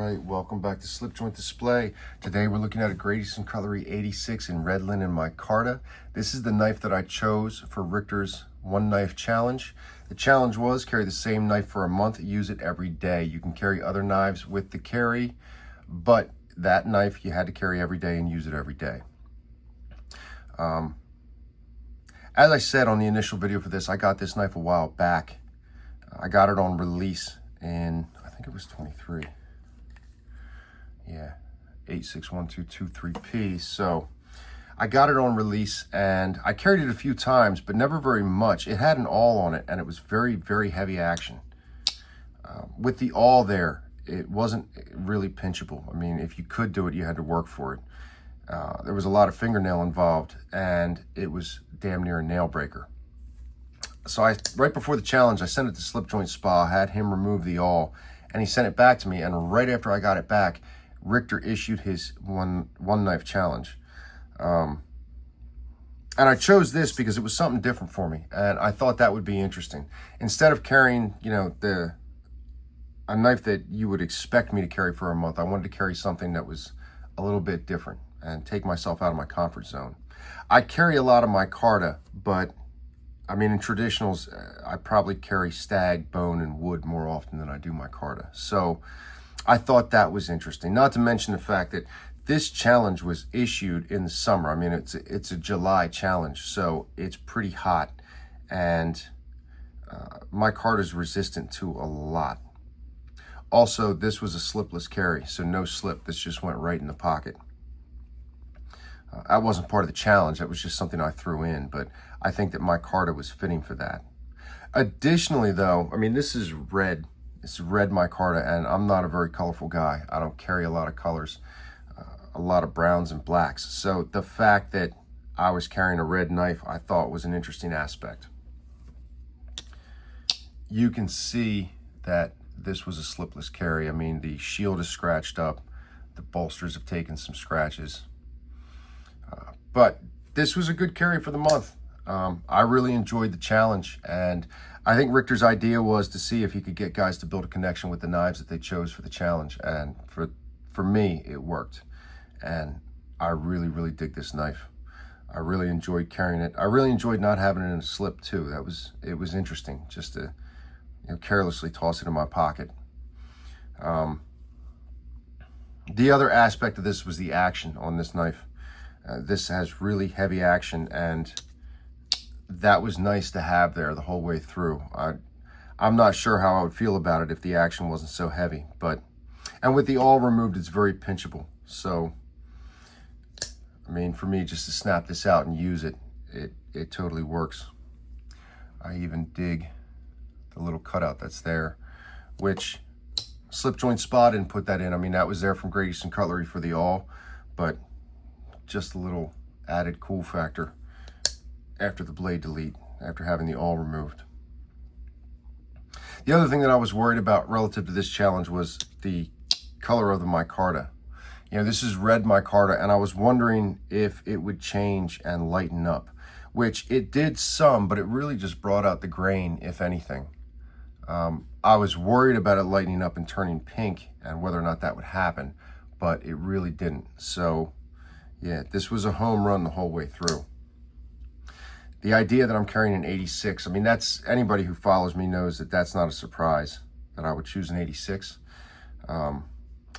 right, welcome back to Slip Joint Display. Today we're looking at a Richters Cutlery 86 in red linen micarta. This is the knife that I chose for Richters One Knife Challenge. The challenge was carry the same knife for a month, use it every day. You can carry other knives with the carry, but that knife you had to carry every day and use it every day. As I said on the initial video for this, I got this knife a while back. I got it on release in, I think it was 23. Yeah, 861223P. So I got it on release and I carried it a few times, but never very much. It had an awl on it and it was very, very heavy action. With the awl there, it wasn't really pinchable. I mean, if you could do it, you had to work for it. There was a lot of fingernail involved and it was damn near a nail breaker. So right before the challenge, I sent it to Slip Joint Spa, had him remove the awl, and he sent it back to me. And right after I got it back, Richter issued his one knife challenge. And I chose this because it was something different for me. And I thought that would be interesting. Instead of carrying, you know, a knife that you would expect me to carry for a month, I wanted to carry something that was a little bit different and take myself out of my comfort zone. I carry a lot of micarta, but I mean, in traditionals, I probably carry stag, bone, and wood more often than I do micarta. So I thought that was interesting. Not to mention the fact that this challenge was issued in the summer. I mean, it's a July challenge, so it's pretty hot. And micarta is resistant to a lot. Also, this was a slipless carry, so no slip. This just went right in the pocket. That wasn't part of the challenge. That was just something I threw in, but I think that micarta was fitting for that. Additionally, though, I mean, this is red. It's red micarta, and I'm not a very colorful guy. I don't carry a lot of colors, a lot of browns and blacks. So the fact that I was carrying a red knife, I thought was an interesting aspect. You can see that this was a slipless carry. I mean, the shield is scratched up. The bolsters have taken some scratches. But this was a good carry for the month. I really enjoyed the challenge, and I think Richter's idea was to see if he could get guys to build a connection with the knives that they chose for the challenge, and for me, it worked. And I really, really dig this knife. I really enjoyed carrying it. I really enjoyed not having it in a slip too. It was interesting just to, you know, carelessly toss it in my pocket. The other aspect of this was the action on this knife. This has really heavy action, and that was nice to have there the whole way through. I'm not sure how I would feel about it if the action wasn't so heavy, and with the awl removed, it's very pinchable. So, I mean, for me, just to snap this out and use it, it totally works. I even dig the little cutout that's there, which Slip Joint Spa didn't put that in. I mean, that was there from Richters Cutlery for the awl, but just a little added cool factor after the blade delete, after having the awl removed. The other thing that I was worried about relative to this challenge was the color of the micarta. You know, this is red micarta, and I was wondering if it would change and lighten up, which it did some, but it really just brought out the grain, if anything. I was worried about it lightening up and turning pink and whether or not that would happen, but it really didn't. So yeah, this was a home run the whole way through. The idea that I'm carrying an 86, I mean, that's, anybody who follows me knows that that's not a surprise that I would choose an 86. I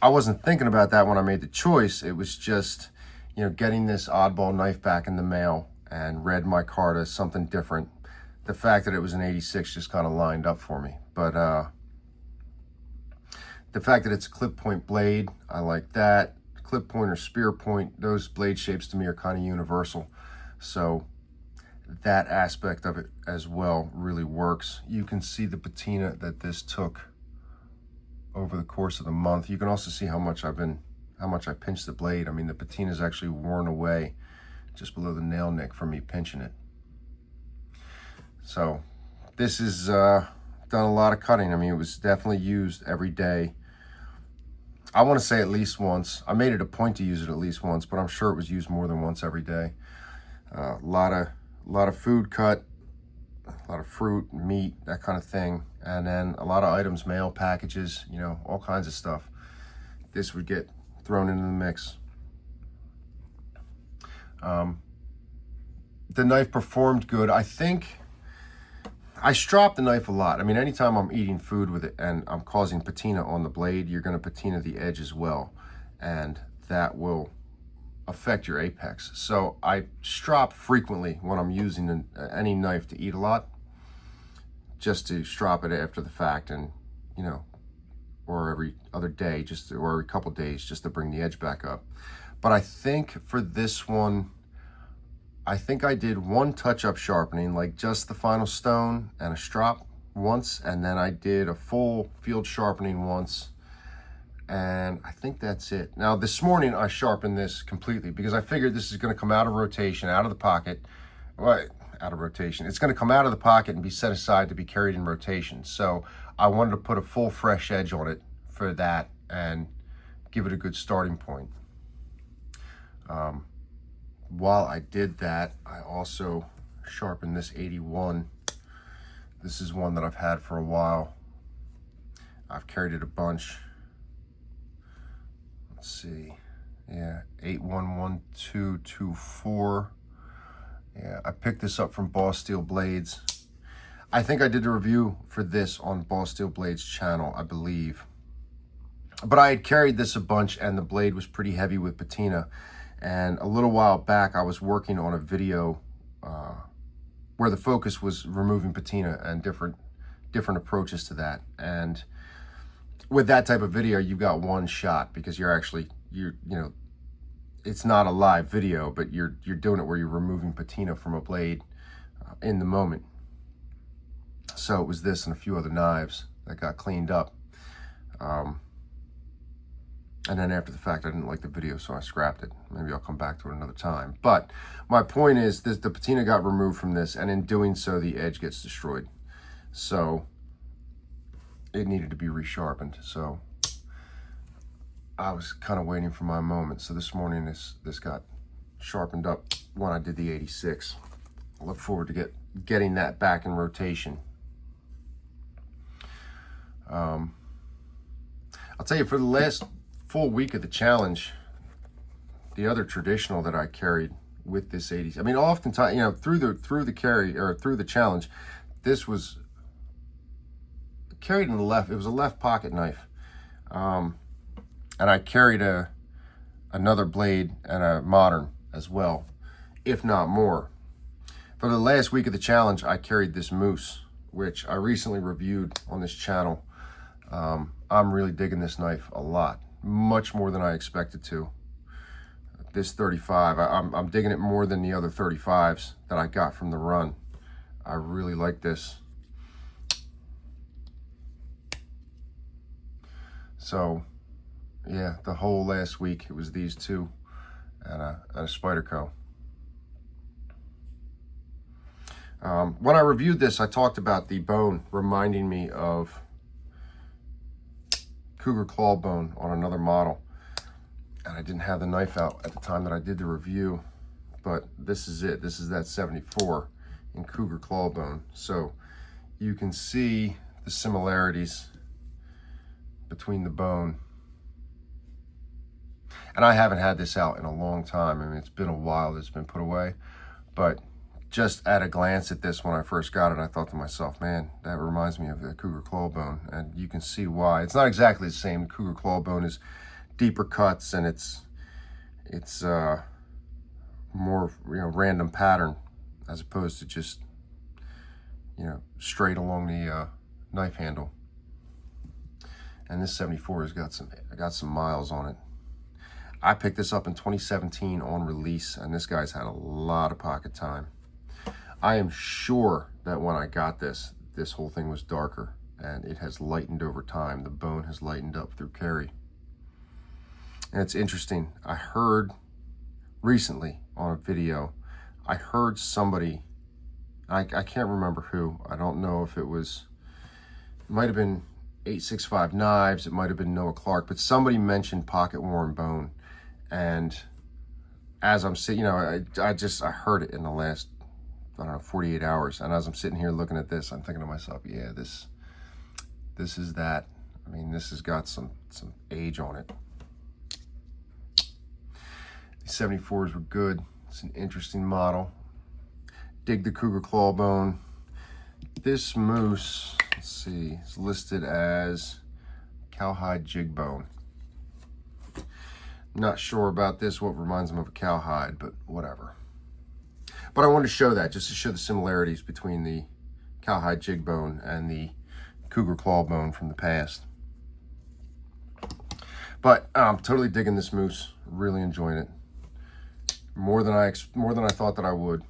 wasn't thinking about that when I made the choice. It was just, you know, getting this oddball knife back in the mail and red micarta, something different. The fact that it was an 86 just kind of lined up for me. But the fact that it's a clip point blade, I like that. Clip point or spear point, those blade shapes to me are kind of universal. So that aspect of it as well really works. You can see the patina that this took over the course of the month. You can also see how much I pinched the blade. I mean, the patina is actually worn away just below the nail nick from me pinching it. So this is done a lot of cutting. I mean, it was definitely used every day. I want to say at least once. I made it a point to use it at least once, but I'm sure it was used more than once every day. A lot of food cut, a lot of fruit, meat, that kind of thing. And then a lot of items, mail packages, you know, all kinds of stuff. this would get thrown into the mix. The knife performed good. I think I strop the knife a lot. I mean, anytime I'm eating food with it and I'm causing patina on the blade, you're going to patina the edge as well, and that will affect your apex. So I strop frequently when I'm using any knife to eat a lot, just to strop it after the fact, and you know, or every other day, or every couple days, just to bring the edge back up. But I think for this one, I think I did one touch-up sharpening, like just the final stone and a strop once, and then I did a full field sharpening once, and I think that's it. Now this morning I sharpened this completely because I figured this is going to come out of rotation, out of the pocket. Well, out of rotation. It's going to come out of the pocket and be set aside to be carried in rotation. So I wanted to put a full fresh edge on it for that and give it a good starting point. While I did that, I also sharpened this 81. This is one that I've had for a while. I've carried it a bunch. Let's see. Yeah, 811224. Yeah, I picked this up from Boss Steel Blades. I think I did a review for this on Boss Steel Blades channel, I believe. But I had carried this a bunch and the blade was pretty heavy with patina. And a little while back, I was working on a video where the focus was removing patina and different approaches to that. And with that type of video, you've got one shot because you're you know, it's not a live video, but you're doing it where you're removing patina from a blade in the moment. So it was this and a few other knives that got cleaned up. And then after the fact, I didn't like the video, so I scrapped it. Maybe I'll come back to it another time. But my point is, the patina got removed from this, and in doing so, the edge gets destroyed. So it needed to be resharpened. So I was kind of waiting for my moment. So this morning, this got sharpened up when I did the 86. I look forward to getting that back in rotation. I'll tell you, for the last full week of the challenge, the other traditional that I carried with this 80s, I mean, oftentimes, you know, through the carry or through the challenge, this was carried in the left. It was a left pocket knife, and I carried another blade and a modern as well, if not more. For the last week of the challenge, I carried this Moose, which I recently reviewed on this channel. I'm really digging this knife a lot. Much more than I expected to. This 35, I'm digging it more than the other 35s that I got from the run. I really like this. So, yeah, the whole last week it was these two and a Spyderco. When I reviewed this, I talked about the bone reminding me of cougar claw bone on another model, and I didn't have the knife out at the time that I did the review, but this is it. This is that 74 in cougar claw bone. So you can see the similarities between the bone, and I haven't had this out in a long time. I mean, it's been a while that it's been put away, but just at a glance at this when I first got it, I thought to myself, man, that reminds me of the cougar claw bone, and you can see why. It's not exactly the same. The cougar claw bone is deeper cuts, and it's more, you know, random pattern as opposed to just, you know, straight along the knife handle. And this 74 has got some miles on it. I picked this up in 2017 on release, and this guy's had a lot of pocket time. I am sure that when I got this whole thing was darker, and it has lightened over time. The bone has lightened up through carry. And it's interesting. I heard recently on a video, I heard somebody, I can't remember who. I don't know if it might have been 865 Knives, it might have been Noah Clark, but somebody mentioned pocket worn bone. And as I'm sitting, you know, I heard it in the last, I don't know, 48 hours. And as I'm sitting here looking at this, I'm thinking to myself, yeah, this is that. I mean, this has got some age on it. 74s were good. It's an interesting model. Dig the cougar claw bone. This moose, let's see, is listed as cowhide jig bone. Not sure about this, what reminds them of a cowhide, but whatever. But I wanted to show that, just to show the similarities between the cowhide jig bone and the cougar claw bone from the past. But I'm totally digging this moose, really enjoying it. More than I thought that I would.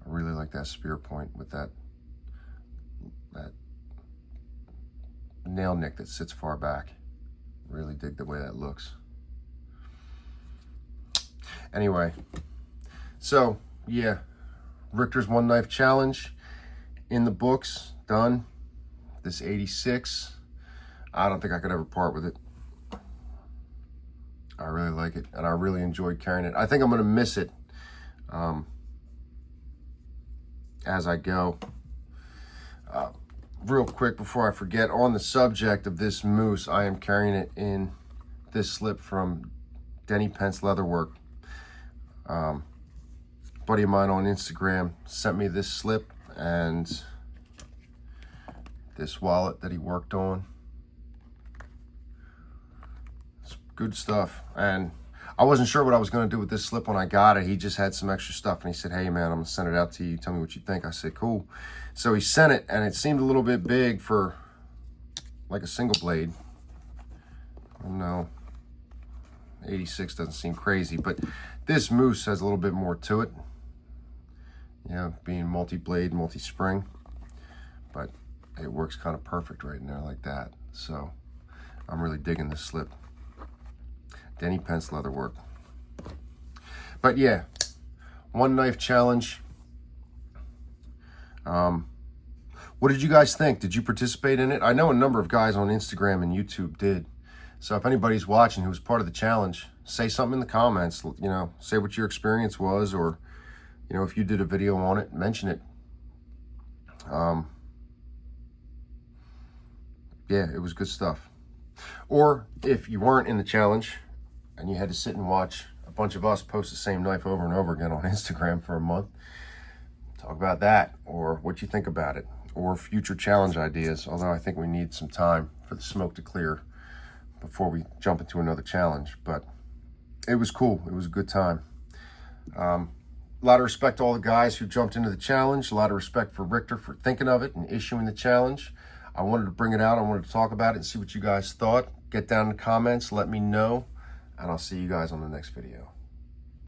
I really like that spear point with that nail nick that sits far back. Really dig the way that looks. Anyway, so yeah, Richters one knife challenge in the books, done. This 86, I don't think I could ever part with it. I really like it, and I really enjoyed carrying it. I think I'm gonna miss it as I go. Real quick before I forget, on the subject of this moose, I am carrying it in this slip from Denny Pence Leatherwork. Buddy of mine on Instagram sent me this slip and this wallet that he worked on. It's good stuff, and I wasn't sure what I was going to do with this slip when I got it. He just had some extra stuff, and he said, hey man, I'm going to send it out to you. Tell me what you think. I said, cool. So he sent it, and it seemed a little bit big for like a single blade. I don't know. 86 doesn't seem crazy, but this moose has a little bit more to it. Yeah, being multi-blade, multi-spring. But it works kind of perfect right in there like that. So I'm really digging this slip. Denny Pence Leatherwork. But yeah, one knife challenge. What did you guys think? Did you participate in it? I know a number of guys on Instagram and YouTube did. So if anybody's watching who was part of the challenge, say something in the comments. You know, say what your experience was, or you know, if you did a video on it, mention it. Yeah, it was good stuff. Or if you weren't in the challenge and you had to sit and watch a bunch of us post the same knife over and over again on Instagram for a month, talk about that, or what you think about it, or future challenge ideas, although I think we need some time for the smoke to clear before we jump into another challenge. But it was cool. It was a good time. A lot of respect to all the guys who jumped into the challenge. A lot of respect for Richter for thinking of it and issuing the challenge. I wanted to bring it out. I wanted to talk about it and see what you guys thought. Get down in the comments. Let me know. And I'll see you guys on the next video.